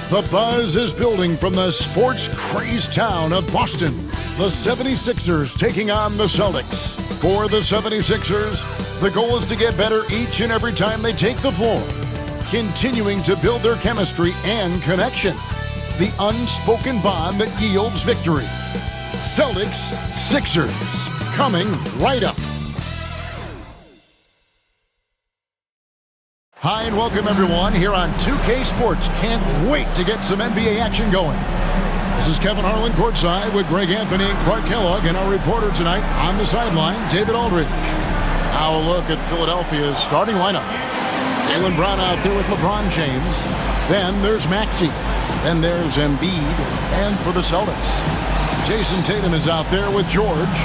The buzz is building from the sports-crazed town of Boston. The 76ers taking on the Celtics. For the 76ers, the goal is to get better each and every time they take the floor, continuing to build their chemistry and connection, the unspoken bond that yields victory. Celtics, Sixers, coming right up. Hi and welcome everyone here on 2K Sports. Can't wait to get some NBA action going. This is Kevin Harlan courtside with Greg Anthony and Clark Kellogg, and our reporter tonight on the sideline, David Aldridge. Now a look at Philadelphia's starting lineup. Jaylen Brown out there with LeBron James. Then there's Maxey. Then there's Embiid. And for the Celtics, Jason Tatum is out there with George.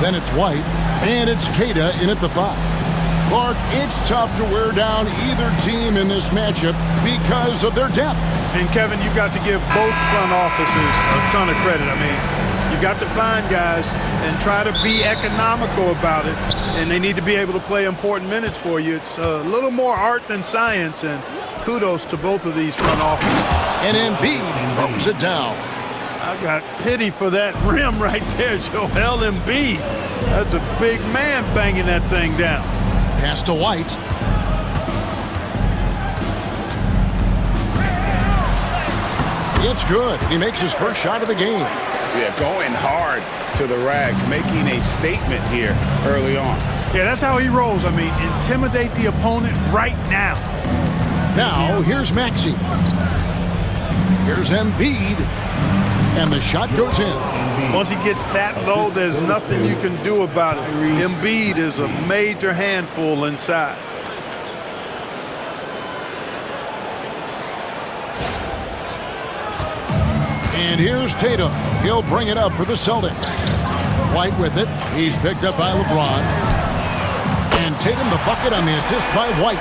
Then it's White. And it's Kata in at the 5. Clark, it's tough to wear down either team in this matchup because of their depth. And Kevin, you've got to give both front offices a ton of credit. I mean, you've got to find guys and try to be economical about it, and they need to be able to play important minutes for you. It's a little more art than science, and kudos to both of these front offices. And Embiid throws it down. I got pity for that rim right there, Joel Embiid. That's a big man banging that thing down. Pass to White. It's good. He makes his first shot of the game. Yeah, going hard to the rack, making a statement here early on. Yeah, that's how he rolls. I mean, intimidate the opponent right now. Now, here's Maxey. Here's Embiid. And the shot goes in. Once he gets that low, there's nothing you can do about it. Embiid is a major handful inside. And here's Tatum. He'll bring it up for the Celtics. White with it. He's picked up by LeBron. And Tatum the bucket on the assist by White.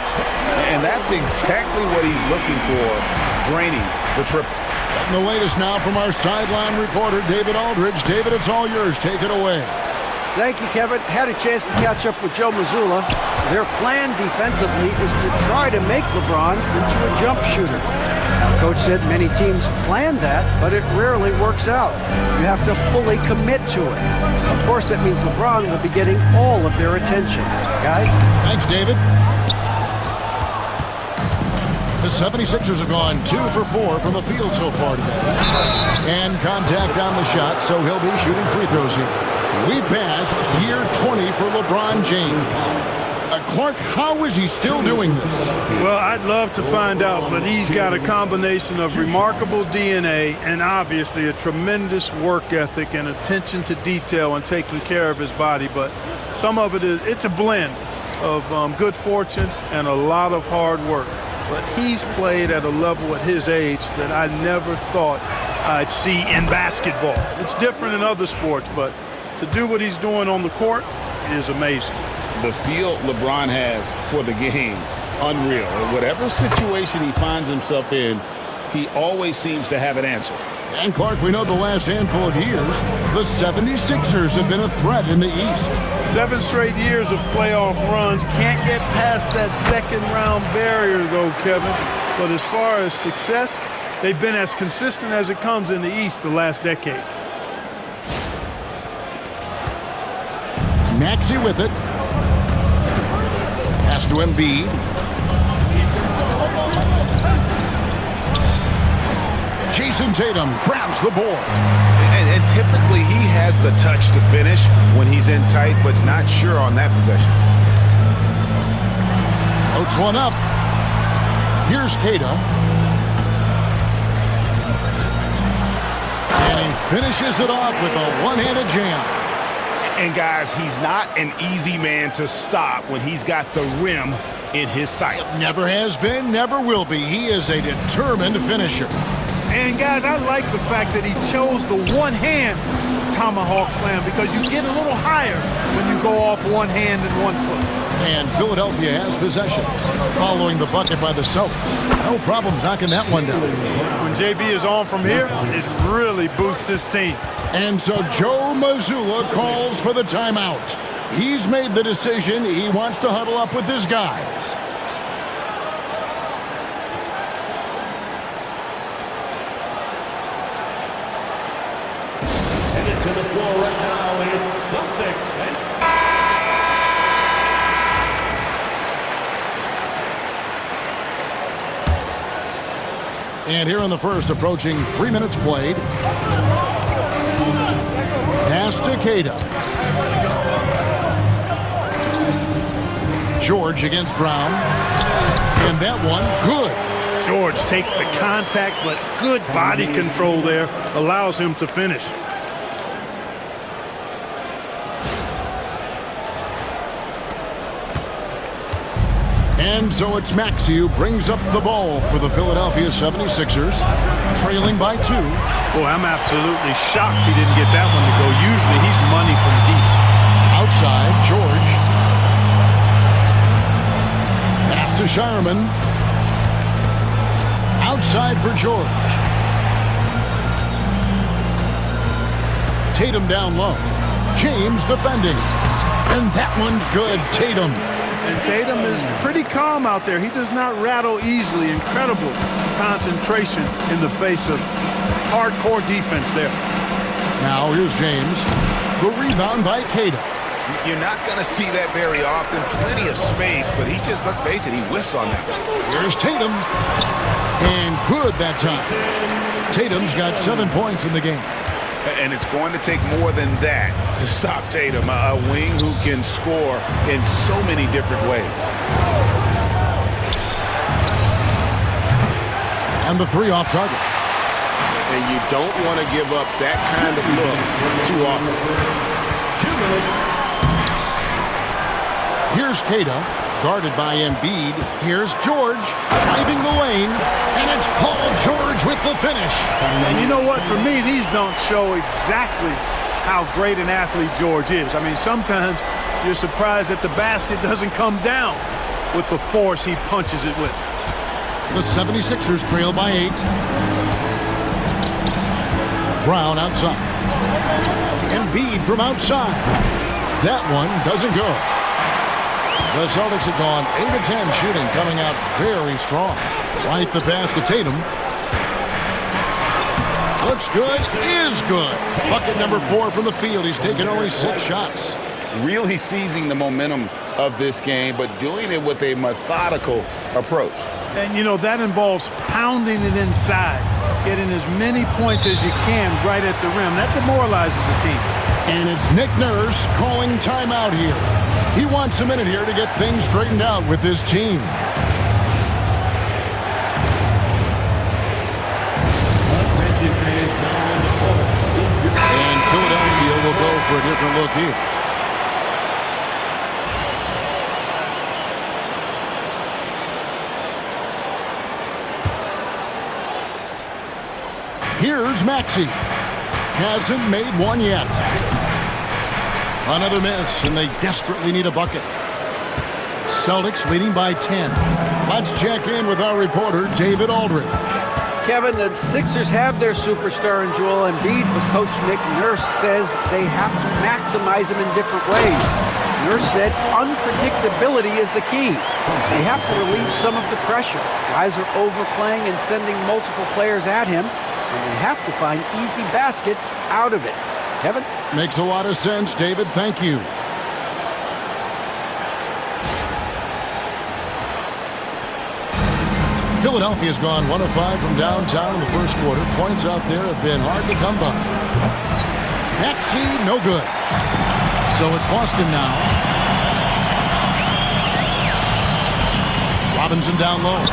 And that's exactly what he's looking for, draining the triple. And the latest now from our sideline reporter, David Aldridge. David, it's all yours. Take it away. Thank you, Kevin. Had a chance to catch up with Joe Mazzulla. Their plan defensively is to try to make LeBron into a jump shooter. Coach said many teams plan that, but it rarely works out. You have to fully commit to it. Of course, that means LeBron will be getting all of their attention. Guys? Thanks, David. The 76ers have gone 2 for 4 from the field so far today. And contact on the shot, so he'll be shooting free throws here. We passed year 20 for LeBron James. Clark, how is he still doing this? Well, I'd love to find out, but he's got a combination of remarkable DNA and obviously a tremendous work ethic and attention to detail and taking care of his body. But some of it's a blend of good fortune and a lot of hard work. But he's played at a level at his age that I never thought I'd see in basketball. It's different in other sports, but to do what he's doing on the court is amazing. The feel LeBron has for the game, unreal. Whatever situation he finds himself in, he always seems to have an answer. And Clark, we know the last handful of years, the 76ers have been a threat in the East. 7 straight years of playoff runs. Can't get past that second round barrier though, Kevin. But as far as success, they've been as consistent as it comes in the East the last decade. Maxey with it. Pass to Embiid. Jason Tatum grabs the board. And typically he has the touch to finish when he's in tight, but not sure on that possession. Floats one up. Here's Kata. And he finishes it off with a one-handed jam. And guys, he's not an easy man to stop when he's got the rim in his sights. Never has been, never will be. He is a determined finisher. And guys, I like the fact that he chose the one-hand tomahawk slam because you get a little higher when you go off one hand and 1 foot. And Philadelphia has possession following the bucket by the Celtics. No problems knocking that one down. When JB is on from here, it really boosts his team. And so Joe Mazzulla calls for the timeout. He's made the decision. He wants to huddle up with his guys. Headed to the floor right now, it's Celtics. And here in the first, approaching 3 minutes played. Pass to Cada. George against Brown. And that one, good. George takes the contact, but good body control there allows him to finish. And so it's Maxey who brings up the ball for the Philadelphia 76ers, trailing by 2. Well, I'm absolutely shocked he didn't get that one to go. Usually he's money from deep. Outside, George. Pass to Shireman. Outside for George. Tatum down low. James defending. And that one's good. Tatum. And Tatum is pretty calm out there. He does not rattle easily. Incredible concentration in the face of hardcore defense there. Now here's James. The rebound by Cada. You're not going to see that very often. Plenty of space, but he just, let's face it, he whiffs on that. Here's Tatum. And good that time. Tatum's got 7 points in the game. And it's going to take more than that to stop Tatum, a wing who can score in so many different ways. And the 3 off target. And you don't want to give up that kind of look too often. 2 minutes. Here's Cada, guarded by Embiid. Here's George, driving the lane, and it's Paul George with the finish. And you know what? For me, these don't show exactly how great an athlete George is. I mean, sometimes you're surprised that the basket doesn't come down with the force he punches it with. The 76ers trail by 8. Brown outside. Embiid from outside. That one doesn't go. The Celtics have gone 8 of 10 shooting, coming out very strong. Right the pass to Tatum. Looks good, is good. Bucket number 4 from the field. He's taken only 6 shots. Really seizing the momentum of this game, but doing it with a methodical approach. And, you know, that involves pounding it inside, getting as many points as you can right at the rim. That demoralizes the team. And it's Nick Nurse calling timeout here. He wants a minute here to get things straightened out with his team. And Philadelphia will go for a different look here. Here's Maxey. Hasn't made one yet. Another miss, and they desperately need a bucket. Celtics leading by 10. Let's check in with our reporter, David Aldridge. Kevin, the Sixers have their superstar in Joel Embiid, but Coach Nick Nurse says they have to maximize him in different ways. Nurse said unpredictability is the key. They have to relieve some of the pressure. Guys are overplaying and sending multiple players at him, and they have to find easy baskets out of it. Kevin? Makes a lot of sense, David. Thank you. Philadelphia's gone 1 of 5 from downtown in the first quarter. Points out there have been hard to come by. Maxey, no good. So it's Boston now. Robinson down low.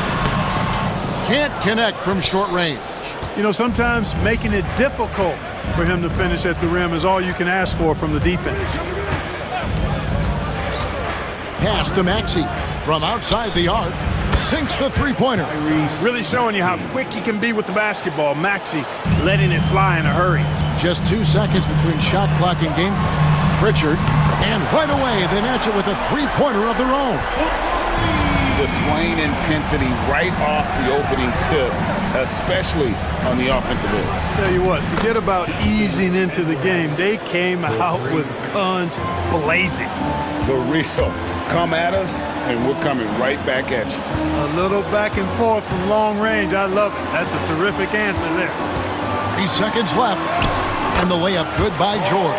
Can't connect from short range. You know, sometimes making it difficult for him to finish at the rim is all you can ask for from the defense. Pass to Maxey from outside the arc. Sinks the three-pointer. Really showing you how quick he can be with the basketball. Maxey letting it fly in a hurry. Just 2 seconds between shot clock and game. Pritchard, and right away they match it with a three-pointer of their own. displaying intensity right off the opening tip, especially on the offensive end. Tell you what, forget about easing into the game. They came out with guns blazing. The real. Come at us, and we're coming right back at you. A little back and forth from long range. I love it. That's a terrific answer there. 3 seconds left, and the layup good by George.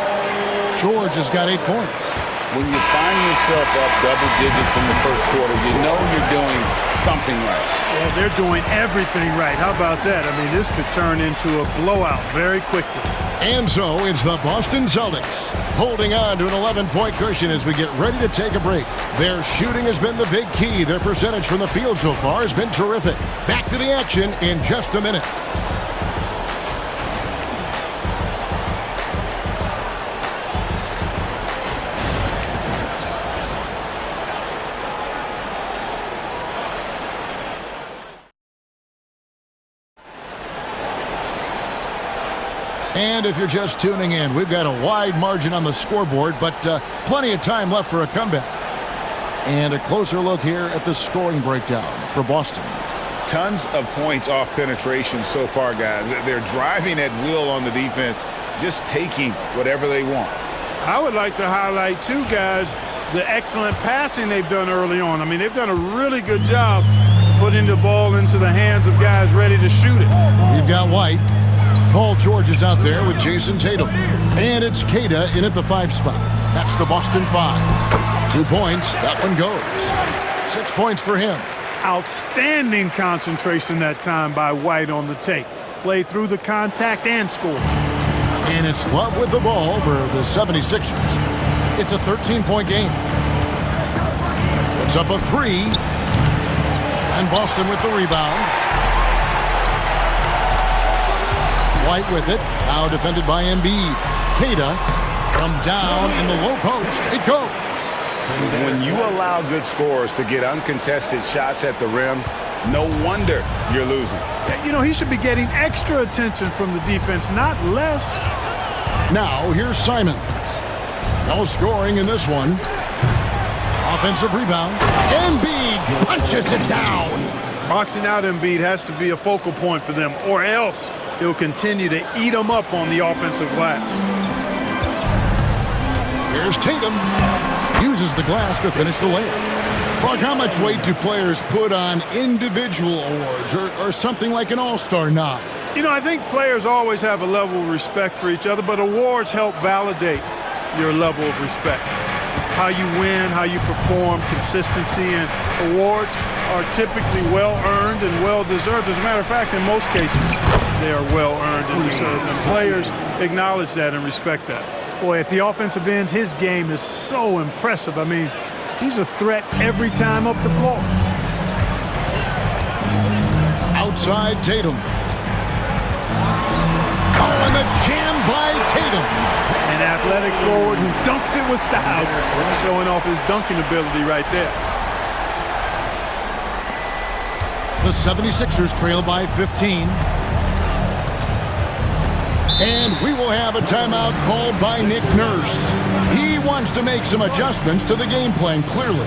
George has got 8 points. When you find yourself up double digits in the first quarter, you know you're doing something right. Well, they're doing everything right. How about that? I mean, this could turn into a blowout very quickly. And so it's the Boston Celtics holding on to an 11-point cushion as we get ready to take a break. Their shooting has been the big key. Their percentage from the field so far has been terrific. Back to the action in just a minute. And if you're just tuning in, we've got a wide margin on the scoreboard, but plenty of time left for a comeback. And a closer look here at the scoring breakdown for Boston. Tons of points off penetration so far, guys. They're driving at will on the defense, just taking whatever they want. I would like to highlight, too, guys, the excellent passing they've done early on. I mean, they've done a really good job putting the ball into the hands of guys ready to shoot it. We've got White. Paul George is out there with Jason Tatum. And it's Queta in at the 5 spot. That's the Boston 5. 2 points. That one goes. 6 points for him. Outstanding concentration that time by White on the take. Play through the contact and score. And it's Love with the ball for the 76ers. It's a 13-point game. It's up a 3. And Boston with the rebound. White with it. Now defended by Embiid. Queta from down in the low post. It goes. When you allow good scorers to get uncontested shots at the rim, no wonder you're losing. You know, he should be getting extra attention from the defense, not less. Now here's Simons. No scoring in this one. Offensive rebound. Embiid punches it down. Boxing out Embiid has to be a focal point for them, or else he'll continue to eat them up on the offensive glass. Here's Tatum. Uses the glass to finish the layup. Clark, how much weight do players put on individual awards or something like an all-star nod? You know, I think players always have a level of respect for each other, but awards help validate your level of respect. How you win, how you perform, consistency, and awards are typically well-earned and well-deserved. As a matter of fact, in most cases, they are well-earned and deserved, and players acknowledge that and respect that. Boy, at the offensive end, his game is so impressive. I mean, he's a threat every time up the floor. Outside Tatum. Oh, and the jam by Tatum. An athletic forward who dunks it with style. Showing off his dunking ability right there. The 76ers trail by 15. And we will have a timeout called by Nick Nurse. He wants to make some adjustments to the game plan, clearly.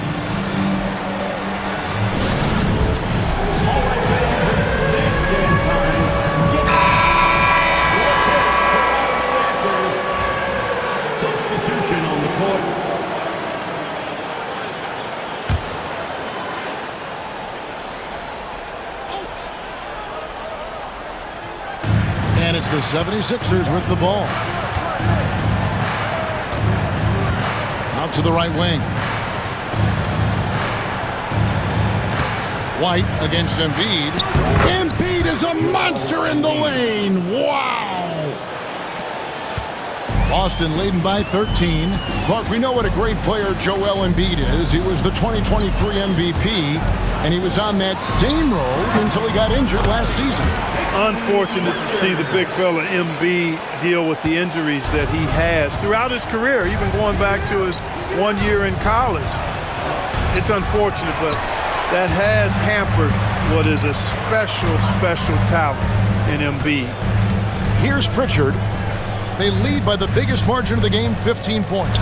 Substitution on the court. And it's the 76ers with the ball. Out to the right wing. White against Embiid. Embiid is a monster in the lane. Wow. Boston leading by 13. Clark, we know what a great player Joel Embiid is. He was the 2023 MVP, and he was on that same road until he got injured last season. Unfortunate to see the big fella Embiid deal with the injuries that he has throughout his career, even going back to his 1 year in college. It's unfortunate, but that has hampered what is a special, special talent in Embiid. Here's Pritchard. They lead by the biggest margin of the game, 15 points.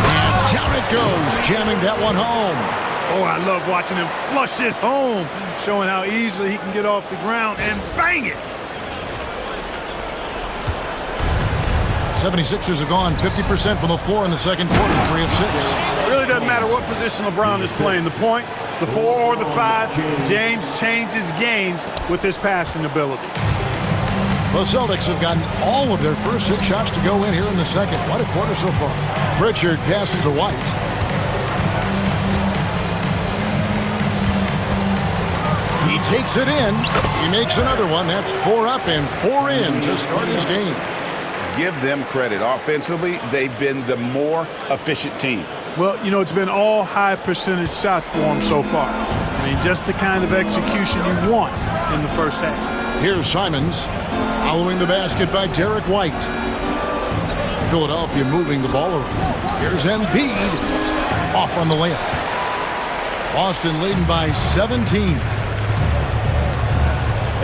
And down it it goes, jamming that one home. Oh, I love watching him flush it home, showing how easily he can get off the ground and bang it. 76ers have gone 50% from the floor in the second quarter, 3 of 6. It really doesn't matter what position LeBron is playing, the point, the 4 or the 5, James changes games with his passing ability. The Celtics have gotten all of their first 6 shots to go in here in the second. What a quarter so far. Pritchard passes to White. He takes it in. He makes another one. That's 4 up and 4 in to start his game. Give them credit. Offensively, they've been the more efficient team. Well, you know, it's been all high percentage shots for them so far. I mean, just the kind of execution you want in the first half. Here's Simons following the basket by Derek White. Philadelphia moving the ball around. Here's Embiid off on the layup. Boston leading by 17.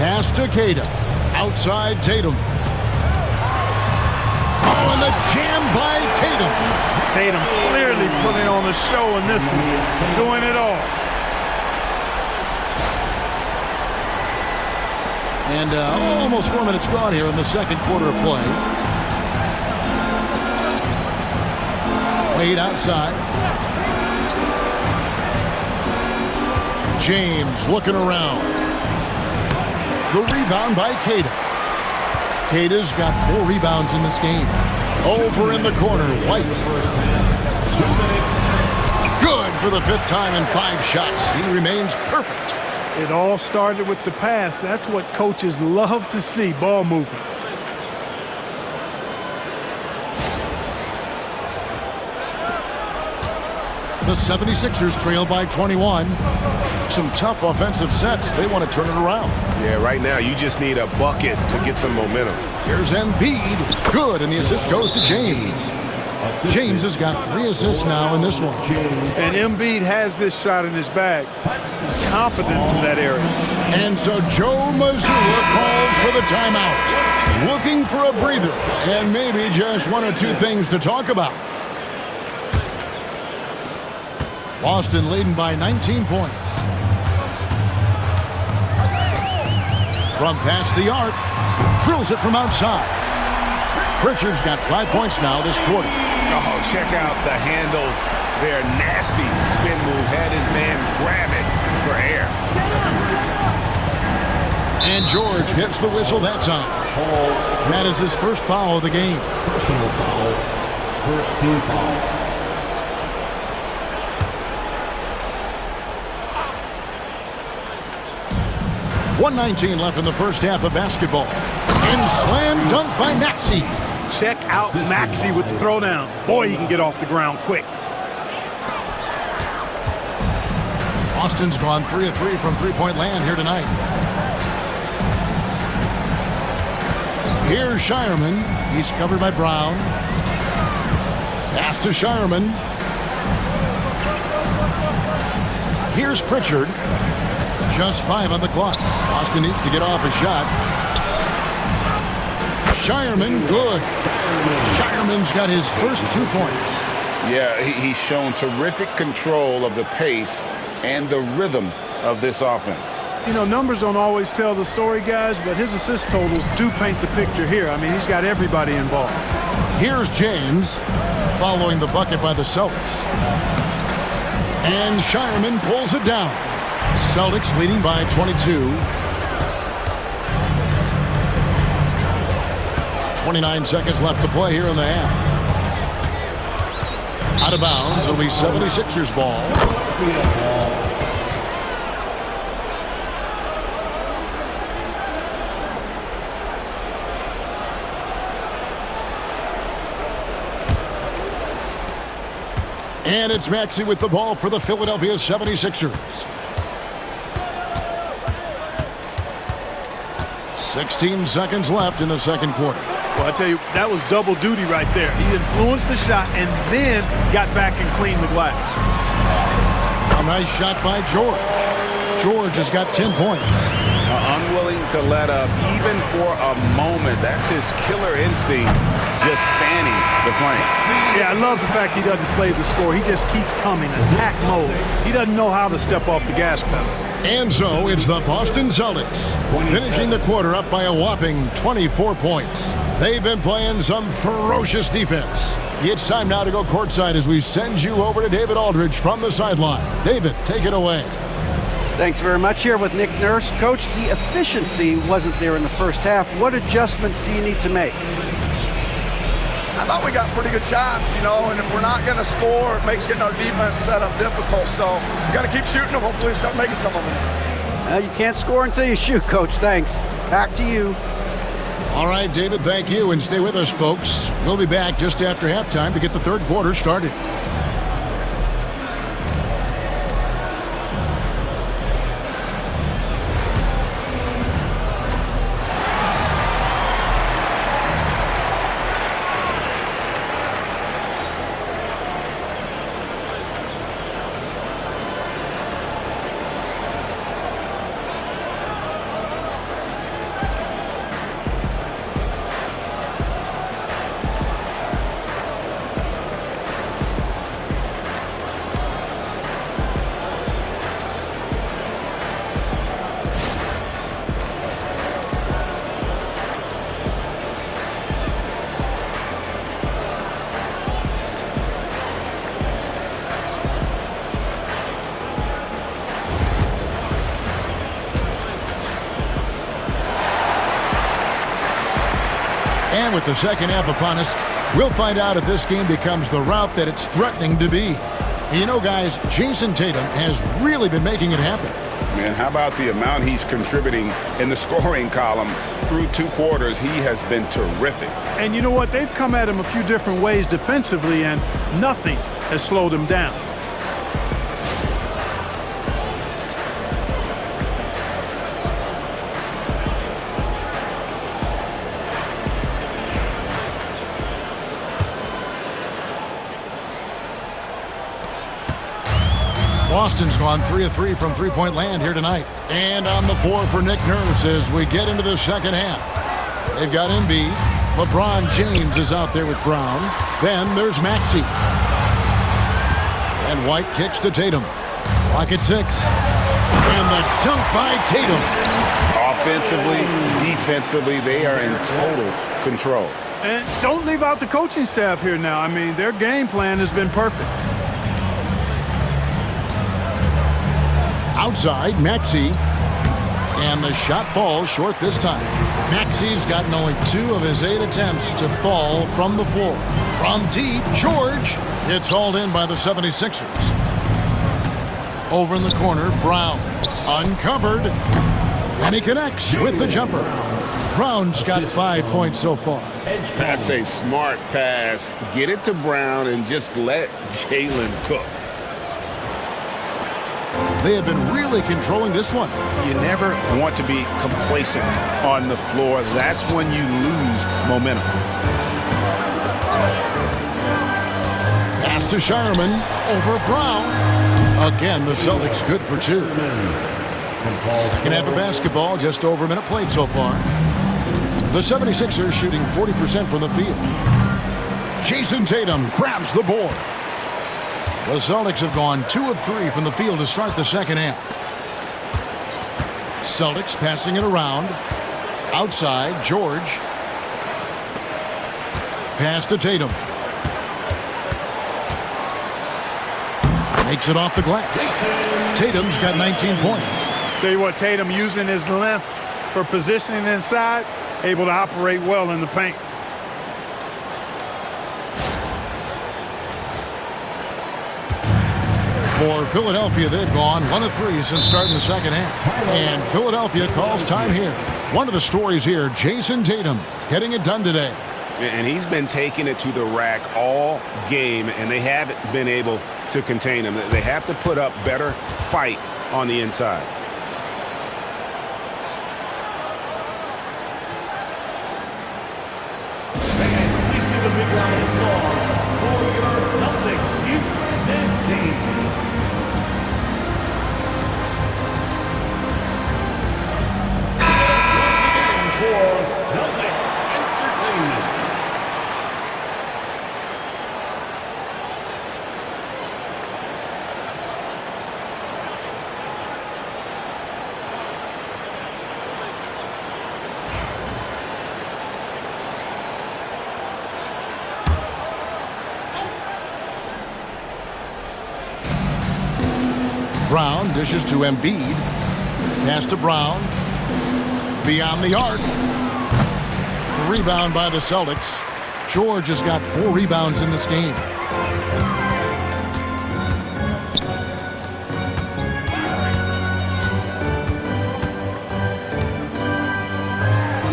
Pass to Queta. Outside Tatum. Oh, and the jam by Tatum. Tatum clearly putting on a show in this one, doing it all. And almost 4 minutes gone here in the second quarter of play. Wade outside. James looking around. The rebound by Queta. Queta's got 4 rebounds in this game. Over in the corner, White. Good for the 5th time in 5 shots. He remains perfect. It all started with the pass. That's what coaches love to see, ball movement. The 76ers trail by 21. Some tough offensive sets. They want to turn it around. Yeah, right now you just need a bucket to get some momentum. Here's Embiid. Good, and the assist goes to James. James has got 3 assists now in this one. And Embiid has this shot in his bag. He's confident in that area. And so Joe Mazzulla calls for the timeout. Looking for a breather and maybe just 1 or 2 things to talk about. Boston leading by 19 points. From past the arc, drills it from outside. Pritchard's got 5 points now this quarter. Oh, check out the handles. They're nasty. Spin move. Had his man grab it for air. And George gets the whistle that time. That is his first foul of the game. Personal foul. First team foul. 1:19 left in the first half of basketball. And slam dunk by Maxey. Check out Maxey with the throwdown. Boy, he can get off the ground quick. Austin's gone 3 of 3 from three-point land here tonight. Here's Shireman. He's covered by Brown. Pass to Shireman. Here's Pritchard. Just 5 on the clock. Austin needs to get off a shot. Shireman, good. Shireman's got his first 2 points. Yeah, he's shown terrific control of the pace and the rhythm of this offense. You know, numbers don't always tell the story, guys, but his assist totals do paint the picture here. I mean, he's got everybody involved. Here's James following the bucket by the Celtics. And Shireman pulls it down. Celtics leading by 22. 29 seconds left to play here in the half. Out of bounds, it'll be 76ers ball. And it's Maxey with the ball for the Philadelphia 76ers. 16 seconds left in the second quarter. Well, I tell you, that was double duty right there. He influenced the shot and then got back and cleaned the glass. A nice shot by George. George has got 10 points. Unwilling to let up, even for a moment. That's his killer instinct, just fanning the flank. Yeah, I love the fact he doesn't play the score. He just keeps coming, attack mode. He doesn't know how to step off the gas pedal. And so it's the Boston Celtics finishing the quarter up by a whopping 24 points. They've been playing some ferocious defense. It's time now to go courtside as we send you over to David Aldridge from the sideline. David, take it away. Thanks very much. Here with Nick Nurse. Coach, the efficiency wasn't there in the first half. What adjustments do you need to make? I thought we got pretty good shots, and if we're not going to score, it makes getting our defense set up difficult. So we got to keep shooting them. Hopefully we start making some of them. You can't score until you shoot, Coach. Thanks. Back to you. All right, David, thank you, and stay with us, folks. We'll be back just after halftime to get the third quarter started. And with the second half upon us, we'll find out if this game becomes the route that it's threatening to be. You know, guys, Jason Tatum has really been making it happen. And how about the amount he's contributing in the scoring column through 2 quarters? He has been terrific. And you know what? They've come at him a few different ways defensively, and nothing has slowed him down. Boston's gone 3 of 3 from three-point land here tonight. And on the floor for Nick Nurse as we get into the second half. They've got Embiid. LeBron James is out there with Brown. Then there's Maxey. And White kicks to Tatum. Clock at 6. And the dunk by Tatum. Offensively, defensively, they are in total control. And don't leave out the coaching staff here now. I mean, their game plan has been perfect. Outside, Maxey. And the shot falls short this time. Maxey's gotten only 2 of his 8 attempts to fall from the floor. From deep, George. It's hauled in by the 76ers. Over in the corner, Brown. Uncovered. And he connects with the jumper. Brown's got 5 points so far. That's a smart pass. Get it to Brown and just let Jalen cook. They have been really controlling this one. You never want to be complacent on the floor. That's when you lose momentum. Pass to Shireman over Brown. Again, the Celtics good for 2. Second half of basketball, just over a minute played so far. The 76ers shooting 40% from the field. Jason Tatum grabs the board. The Celtics have gone 2 of 3 from the field to start the second half. Celtics passing it around. Outside, George. Pass to Tatum. Makes it off the glass. Tatum's got 19 points. Tell you what, Tatum using his length for positioning inside, able to operate well in the paint. For Philadelphia, they've gone 1 of 3 since starting the second half. And Philadelphia calls time here. One of the stories here, Jason Tatum getting it done today. And he's been taking it to the rack all game, and they haven't been able to contain him. They have to put up better fight on the inside. The big round of applause for your Celtics, Houston team. Brown dishes to Embiid. Pass to Brown. Beyond the arc. Rebound by the Celtics. George has got 4 rebounds in this game.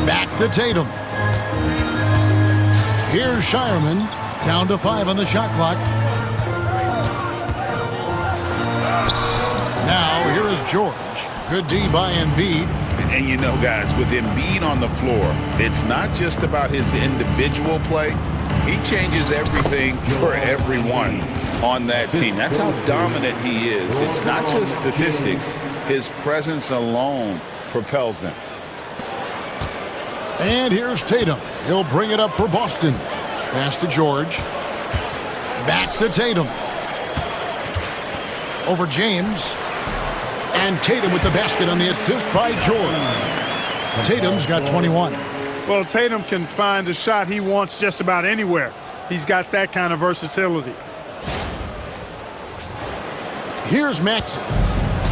Back to Tatum. Here's Shireman. Down to 5 on the shot clock. Now here is George. Good D by Embiid. And you know, guys, with Embiid on the floor, it's not just about his individual play. He changes everything for everyone on that team. That's how dominant he is. It's not just statistics. His presence alone propels them. And here's Tatum. He'll bring it up for Boston. Pass to George. Back to Tatum. Over James. And Tatum with the basket on the assist by George. Tatum's got 21. Well, Tatum can find a shot he wants just about anywhere. He's got that kind of versatility. Here's Maxey.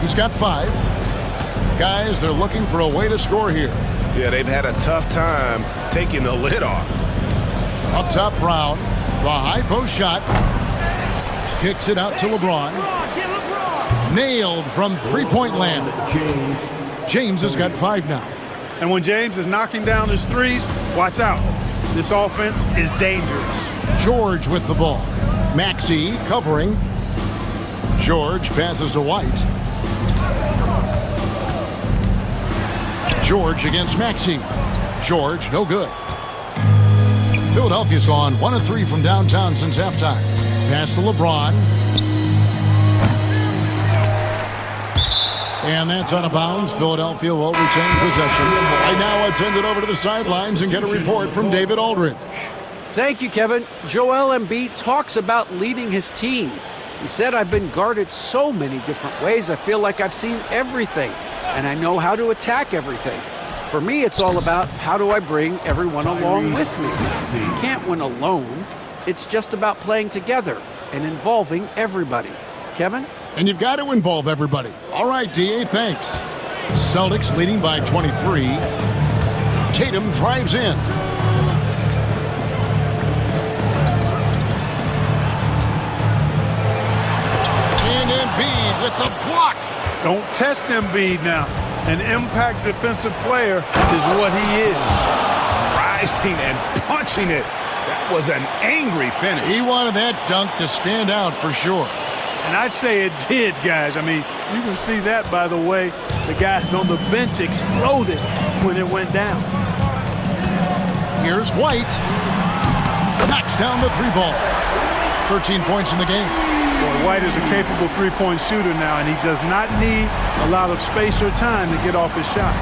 He's got 5. Guys, they're looking for a way to score here. Yeah, they've had a tough time taking the lid off. Up top, Brown. The high post shot. Kicks it out to LeBron. Nailed from three-point land. James has got 5 now. And when James is knocking down his threes, watch out. This offense is dangerous. George with the ball. Maxey covering. George passes to White. George against Maxey. George, no good. Philadelphia's gone 1 of 3 from downtown since halftime. Pass to LeBron. And that's out of bounds. Philadelphia will retain possession. Right now, let's send it over to the sidelines and get a report from David Aldridge. Thank you, Kevin. Joel Embiid talks about leading his team. He said, "I've been guarded so many different ways. I feel like I've seen everything, and I know how to attack everything. For me, it's all about how do I bring everyone along with me. You can't win alone. It's just about playing together and involving everybody." Kevin? And you've got to involve everybody. All right, D.A., thanks. Celtics leading by 23. Tatum drives in. And Embiid with the block. Don't test Embiid now. An impact defensive player is what he is. Rising and punching it. That was an angry finish. He wanted that dunk to stand out for sure. And I'd say it did, guys. I mean, you can see that by the way the guys on the bench exploded when it went down. Here's White. Knocks down the 3 ball. 13 points in the game. Boy, White is a capable three-point shooter now, and he does not need a lot of space or time to get off his shot.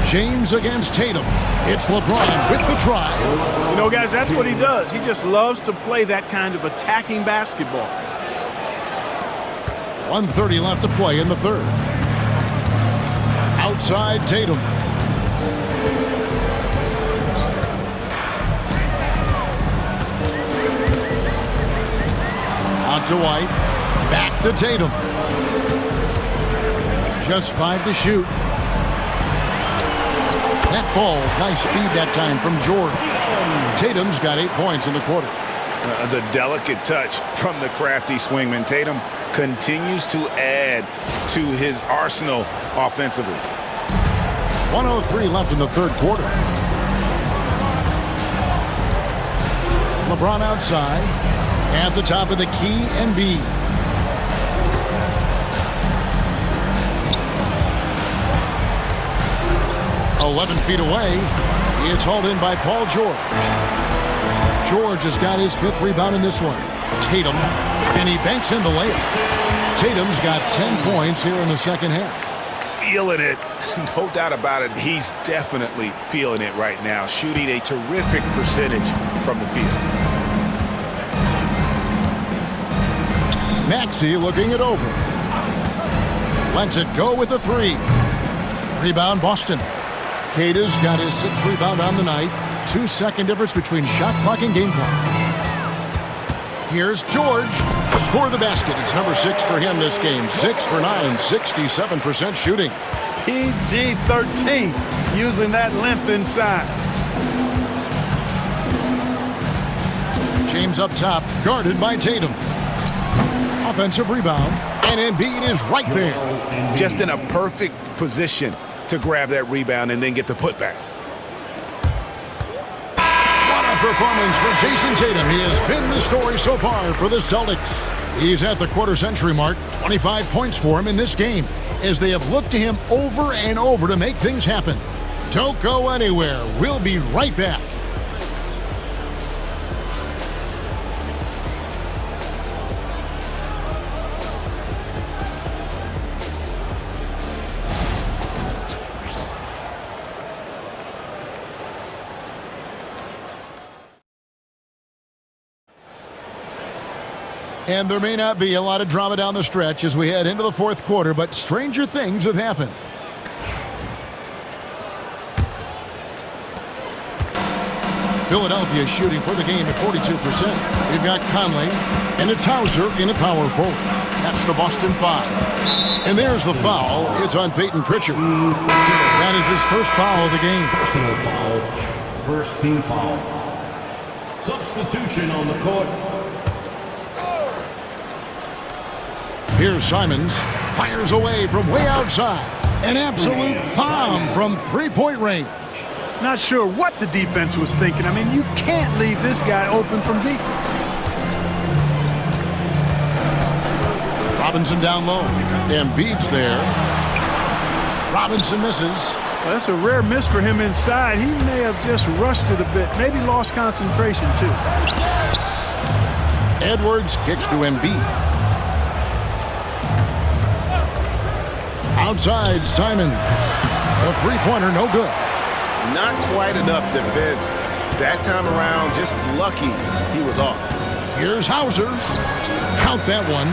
James against Tatum. It's LeBron with the drive. You know, guys, that's what he does. He just loves to play that kind of attacking basketball. 1:30 left to play in the third. Outside Tatum. Out to White. Back to Tatum. Just 5 to shoot. That ball's nice speed that time from George. Tatum's got 8 points in the quarter. The delicate touch from the crafty swingman. Tatum continues to add to his arsenal offensively. 1:03 left in the third quarter. LeBron outside. At the top of the key, Embiid. "11 feet away. It's hauled in by Paul George. George has got his 5th rebound in this one. Tatum, and he banks in the layup. Tatum's got 10 points here in the second half. Feeling it. No doubt about it. He's definitely feeling it right now. Shooting a terrific percentage from the field. Maxey looking it over. Lets it go with a 3. Rebound Boston. Cada's got his 6th rebound on the night. 2-second difference between shot clock and game clock. Here's George. Score the basket. It's number 6 for him this game. 6 for 9, 67% shooting. PG-13, using that limp inside. James up top, guarded by Tatum. Offensive rebound, and Embiid is right there. Just in a perfect position to grab that rebound and then get the putback. What a performance for Jason Tatum. He has been the story so far for the Celtics. He's at the quarter-century mark. 25 points for him in this game as they have looked to him over and over to make things happen. Don't go anywhere. We'll be right back. And there may not be a lot of drama down the stretch as we head into the fourth quarter, but stranger things have happened. Philadelphia shooting for the game at 42%. We've got Conley, and it's Hauser in a power forward. That's the Boston 5. And there's the foul. It's on Peyton Pritchard. That is his first foul of the game. Personal foul. First team foul. Substitution on the court. Here's Simons, fires away from way outside. An absolute bomb from three-point range. Not sure what the defense was thinking. I mean, you can't leave this guy open from deep. Robinson down low. Embiid's there. Robinson misses. Well, that's a rare miss for him inside. He may have just rushed it a bit. Maybe lost concentration, too. Edwards kicks to Embiid. Outside, Simons. The three-pointer, no good. Not quite enough defense. That time around, just lucky he was off. Here's Hauser. Count that one.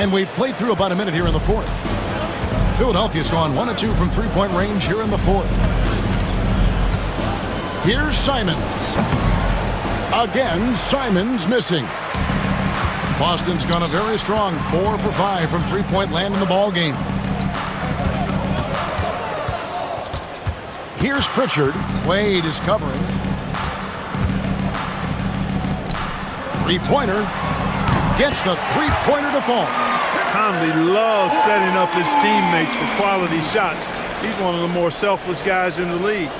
And we've played through about a minute here in the fourth. Philadelphia's gone 1 of 2 from three-point range here in the fourth. Here's Simons. Again, Simons missing. Boston's gone a very strong 4 for 5 from three-point land in the ball game. Here's Pritchard. Wade is covering. Three-pointer. Gets the three-pointer to fall. Conley loves setting up his teammates for quality shots. He's one of the more selfless guys in the league.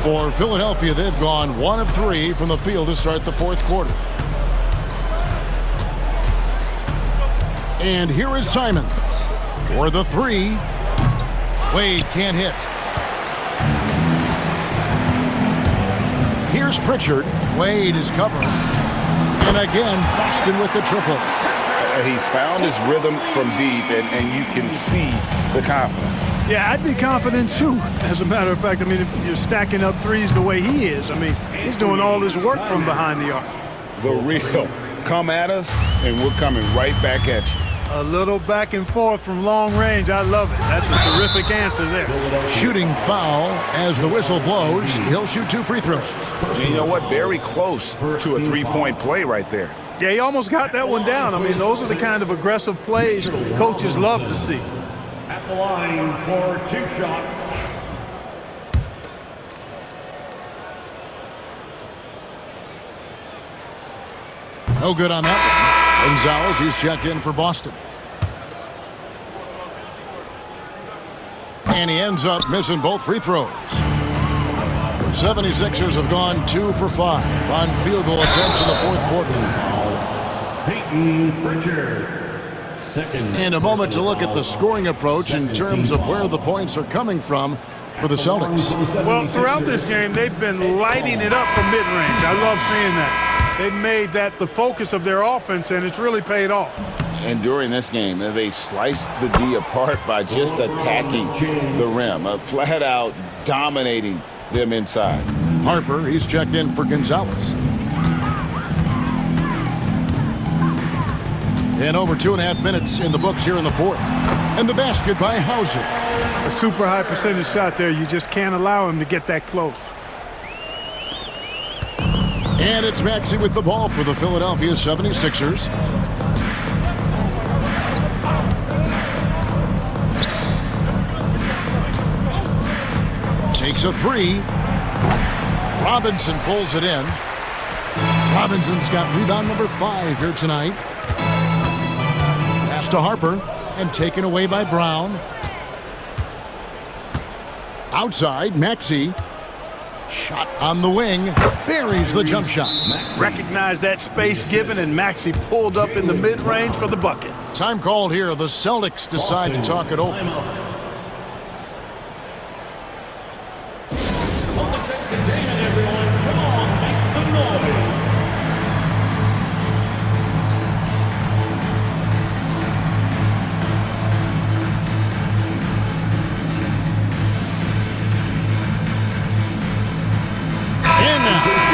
For Philadelphia, they've gone 1 of 3 from the field to start the fourth quarter. And here is Simons for the 3. Wade can't hit. Here's Pritchard. Wade is covering. And again, Boston with the triple. He's found his rhythm from deep, and you can see the confidence. Yeah, I'd be confident, too. As a matter of fact, I mean, if you're stacking up threes the way he is, I mean, he's doing all his work from behind the arc. The real. Come at us, and we're coming right back at you. A little back and forth from long range. I love it. That's a terrific answer there. Shooting foul as the whistle blows. He'll shoot 2 free throws. And you know what? Very close to a three-point play right there. Yeah, he almost got that one down. I mean, those are the kind of aggressive plays coaches love to see. At the line for 2 shots. No good on that one. Gonzalez, he's checked in for Boston. And he ends up missing both free throws. The 76ers have gone 2 for 5 on field goal attempts in the fourth quarter. Peyton Pritchard. Second. In a moment to look at the scoring approach in terms of where the points are coming from for the Celtics. Well, throughout this game, they've been lighting it up from mid-range. I love seeing that. They've made that the focus of their offense, and it's really paid off. And during this game, they sliced the D apart by just attacking the rim, flat out dominating them inside. Harper, he's checked in for Gonzalez. And over 2.5 minutes in the books here in the fourth. And the basket by Hauser. A super high percentage shot there. You just can't allow him to get that close. And it's Maxey with the ball for the Philadelphia 76ers. Takes a three. Robinson pulls it in. Robinson's got rebound number 5 here tonight. Pass to Harper and taken away by Brown. Outside, Maxey. Shot on the wing. Buries the jump shot. Recognize that space given, and Maxey pulled up in the mid-range for the bucket. Time called here. The Celtics decide to talk it over.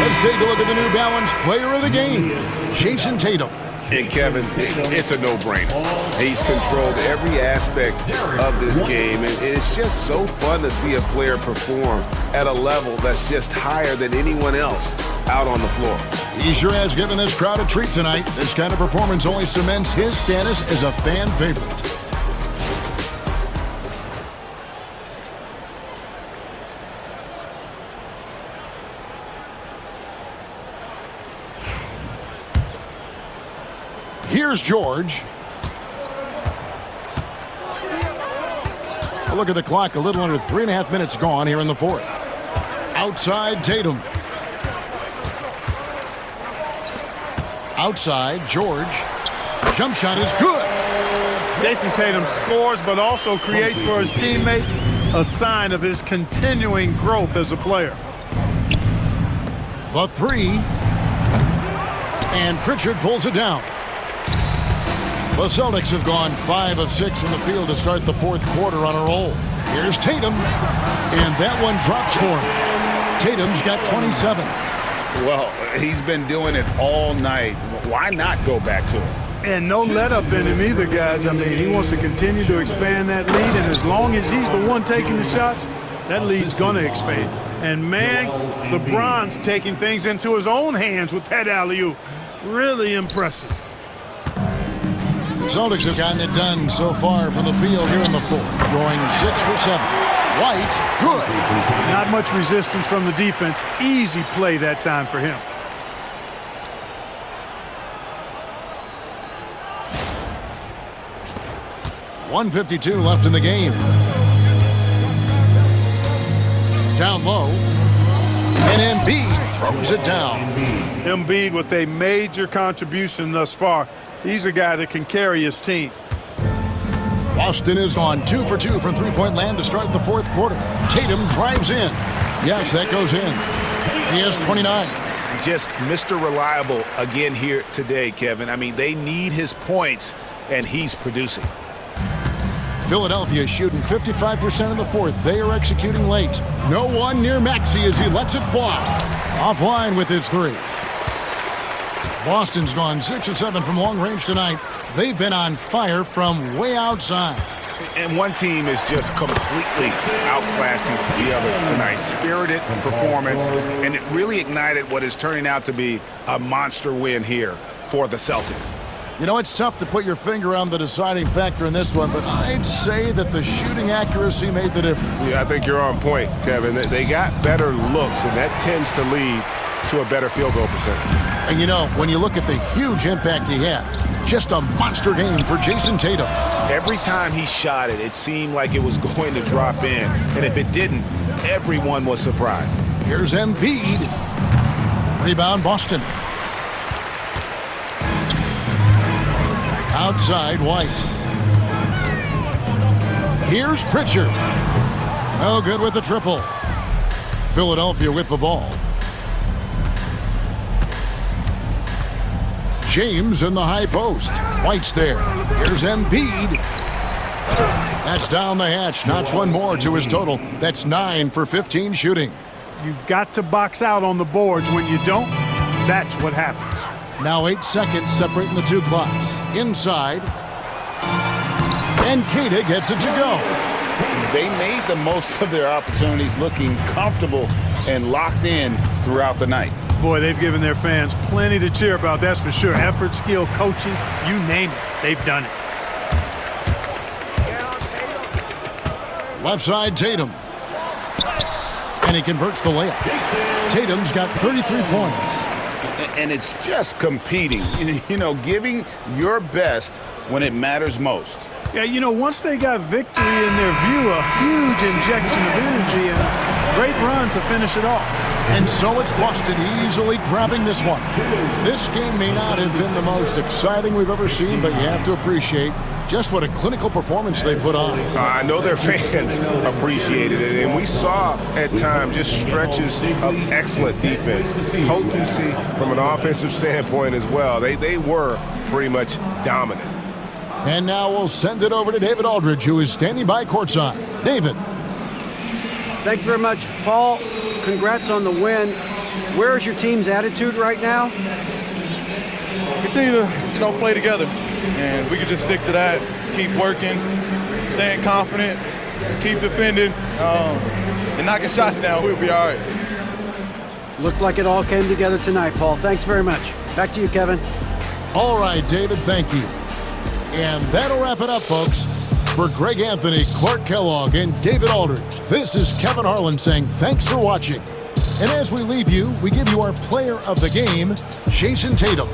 Let's take a look at the New Balance player of the game, Jason Tatum. And Kevin, it's a no-brainer. He's controlled every aspect of this game, and it's just so fun to see a player perform at a level that's just higher than anyone else out on the floor. He sure has given this crowd a treat tonight. This kind of performance only cements his status as a fan favorite. Here's George. A look at the clock, a little under 3.5 minutes gone here in the fourth. Outside, Tatum. Outside, George. Jump shot is good. Jason Tatum scores, but also creates for his teammates a sign of his continuing growth as a player. The three. And Pritchard pulls it down. The Celtics have gone 5 of 6 from the field to start the fourth quarter on a roll. Here's Tatum, and that one drops for him. Tatum's got 27. Well, he's been doing it all night. Why not go back to it? And no let-up in him either, guys. I mean, he wants to continue to expand that lead, and as long as he's the one taking the shots, that lead's going to expand. And, man, LeBron's taking things into his own hands with that alley-oop. Really impressive. The Celtics have gotten it done so far from the field here in the fourth, going 6 for 7. White, good. Not much resistance from the defense. Easy play that time for him. .152 left in the game. Down low. And Embiid throws it down. Embiid with a major contribution thus far. He's a guy that can carry his team. Boston is on 2 for 2 from three-point land to start the fourth quarter. Tatum drives in. Yes, that goes in. He has 29. Just Mr. Reliable again here today, Kevin. I mean, they need his points, and he's producing. Philadelphia shooting 55% in the fourth. They are executing late. No one near Maxey as he lets it fly. Offline with his three. Boston's gone 6 of 7 from long range tonight. They've been on fire from way outside. And one team is just completely outclassing the other tonight. Spirited performance, and it really ignited what is turning out to be a monster win here for the Celtics. You know, it's tough to put your finger on the deciding factor in this one, but I'd say that the shooting accuracy made the difference. Yeah, I think you're on point, Kevin. They got better looks, and that tends to lead to a better field goal percentage. And you know, when you look at the huge impact he had, just a monster game for Jason Tatum. Every time he shot it, it seemed like it was going to drop in. And if it didn't, everyone was surprised. Here's Embiid. Rebound, Boston. Outside, White. Here's Pritchard. No good with the triple. Philadelphia with the ball. James in the high post. White's there. Here's Embiid. That's down the hatch. Notch one more to his total. That's 9 for 15 shooting. You've got to box out on the boards. When you don't, that's what happens. Now 8 seconds separating the two clocks. Inside. And Kata gets it to go. They made the most of their opportunities, looking comfortable and locked in throughout the night. Boy, they've given their fans plenty to cheer about, that's for sure. Effort, skill, coaching, you name it, they've done it. Left side, Tatum. And he converts the layup. Tatum's got 33 points. And it's just competing, you know, giving your best when it matters most. Yeah, you know, once they got victory in their view, a huge injection of energy and a great run to finish it off. And so it's Boston easily grabbing this one. This game may not have been the most exciting we've ever seen, but you have to appreciate just what a clinical performance they put on. I know their fans appreciated it, and we saw at times just stretches of excellent defense, potency from an offensive standpoint as well. They were pretty much dominant. And now we'll send it over to David Aldridge, who is standing by courtside. David. Thanks very much, Paul. Congrats on the win. Where's your team's attitude right now? Continue to, play together. And we can just stick to that, keep working, staying confident, keep defending, and knocking shots down. We'll be all right. Looked like it all came together tonight, Paul. Thanks very much. Back to you, Kevin. All right, David, thank you. And that'll wrap it up, folks. For Greg Anthony, Clark Kellogg, and David Aldridge, this is Kevin Harlan saying thanks for watching. And as we leave you, we give you our player of the game, Jason Tatum.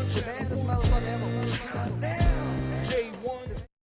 The baddest motherfucker ever